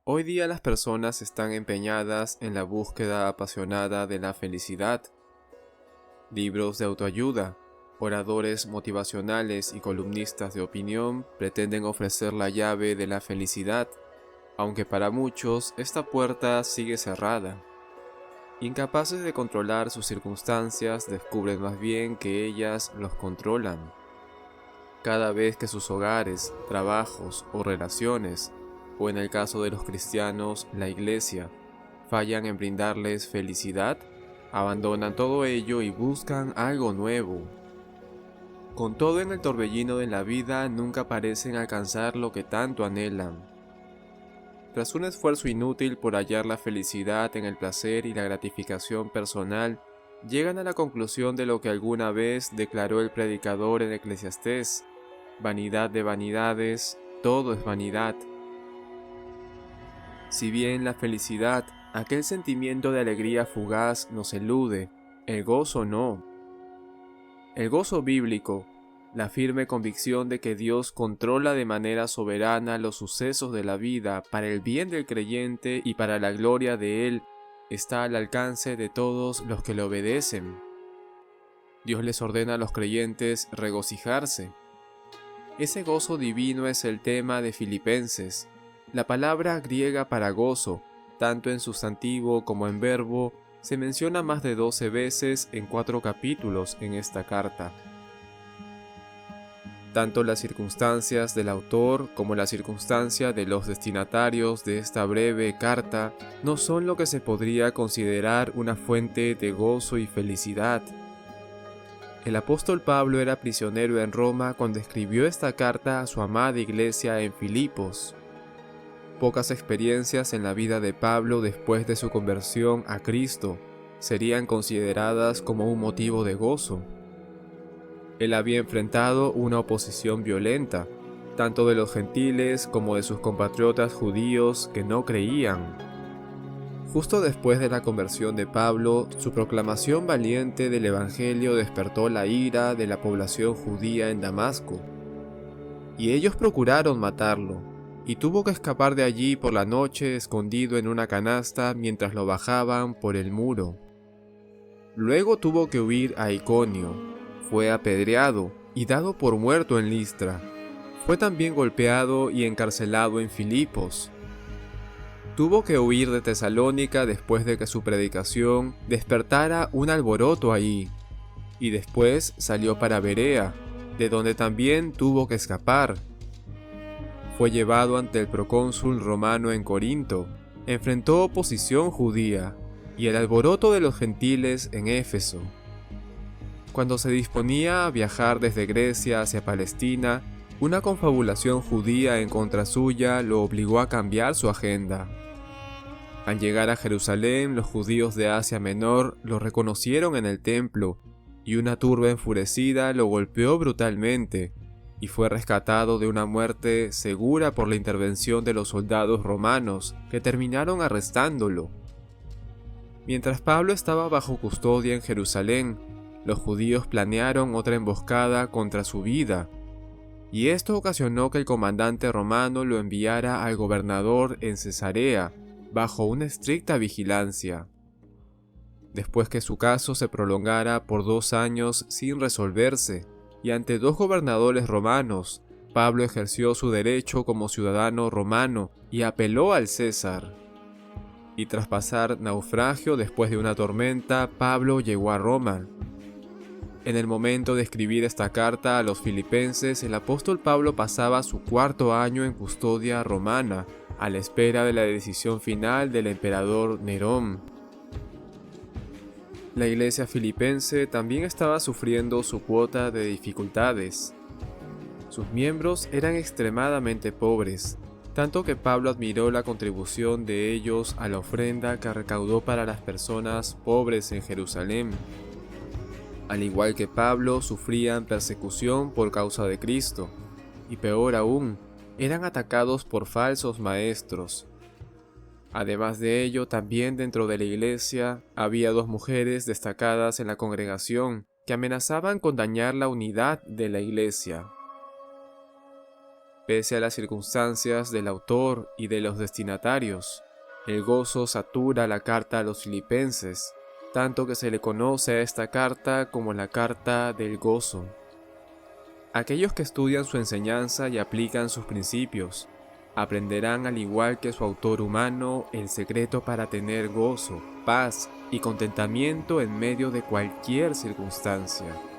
Hoy día las personas están empeñadas en la búsqueda apasionada de la felicidad. Libros de autoayuda, oradores motivacionales y columnistas de opinión pretenden ofrecer la llave de la felicidad, aunque para muchos esta puerta sigue cerrada. Incapaces de controlar sus circunstancias, descubren más bien que ellas los controlan. Cada vez que sus hogares, trabajos o relaciones, o en el caso de los cristianos, la iglesia, fallan en brindarles felicidad, abandonan todo ello y buscan algo nuevo. Con todo en el torbellino de la vida, nunca parecen alcanzar lo que tanto anhelan. Tras un esfuerzo inútil por hallar la felicidad en el placer y la gratificación personal, llegan a la conclusión de lo que alguna vez declaró el predicador en Eclesiastés: vanidad de vanidades, todo es vanidad. Si bien la felicidad, aquel sentimiento de alegría fugaz, nos elude, el gozo no. El gozo bíblico, la firme convicción de que Dios controla de manera soberana los sucesos de la vida para el bien del creyente y para la gloria de Él, está al alcance de todos los que le obedecen. Dios les ordena a los creyentes regocijarse. Ese gozo divino es el tema de Filipenses. La palabra griega para gozo, tanto en sustantivo como en verbo, se menciona más de 12 veces en 4 capítulos en esta carta. Tanto las circunstancias del autor como la circunstancia de los destinatarios de esta breve carta no son lo que se podría considerar una fuente de gozo y felicidad. El apóstol Pablo era prisionero en Roma cuando escribió esta carta a su amada iglesia en Filipos. Pocas experiencias en la vida de Pablo después de su conversión a Cristo serían consideradas como un motivo de gozo. Él había enfrentado una oposición violenta, tanto de los gentiles como de sus compatriotas judíos que no creían. Justo después de la conversión de Pablo, su proclamación valiente del Evangelio despertó la ira de la población judía en Damasco, y ellos procuraron matarlo, y tuvo que escapar de allí por la noche escondido en una canasta mientras lo bajaban por el muro. Luego tuvo que huir a Iconio. Fue apedreado y dado por muerto en Listra. Fue también golpeado y encarcelado en Filipos. Tuvo que huir de Tesalónica después de que su predicación despertara un alboroto allí, y después salió para Berea, de donde también tuvo que escapar. Fue llevado ante el procónsul romano en Corinto, enfrentó oposición judía y el alboroto de los gentiles en Éfeso. Cuando se disponía a viajar desde Grecia hacia Palestina, una confabulación judía en contra suya lo obligó a cambiar su agenda. Al llegar a Jerusalén, los judíos de Asia Menor lo reconocieron en el templo, y una turba enfurecida lo golpeó brutalmente, y fue rescatado de una muerte segura por la intervención de los soldados romanos, que terminaron arrestándolo. Mientras Pablo estaba bajo custodia en Jerusalén, los judíos planearon otra emboscada contra su vida, y esto ocasionó que el comandante romano lo enviara al gobernador en Cesarea, bajo una estricta vigilancia. Después que su caso se prolongara por 2 años sin resolverse, y ante 2 gobernadores romanos, Pablo ejerció su derecho como ciudadano romano y apeló al César. Y tras pasar naufragio después de una tormenta, Pablo llegó a Roma. En el momento de escribir esta carta a los filipenses, el apóstol Pablo pasaba su 4º año en custodia romana, a la espera de la decisión final del emperador Nerón. La iglesia filipense también estaba sufriendo su cuota de dificultades. Sus miembros eran extremadamente pobres, tanto que Pablo admiró la contribución de ellos a la ofrenda que recaudó para las personas pobres en Jerusalén. Al igual que Pablo, sufrían persecución por causa de Cristo, y peor aún, eran atacados por falsos maestros. Además de ello, también dentro de la iglesia había 2 mujeres destacadas en la congregación que amenazaban con dañar la unidad de la iglesia. Pese a las circunstancias del autor y de los destinatarios, el gozo satura la carta a los filipenses, tanto que se le conoce a esta carta como la carta del gozo. Aquellos que estudian su enseñanza y aplican sus principios, aprenderán al igual que su autor humano el secreto para tener gozo, paz y contentamiento en medio de cualquier circunstancia.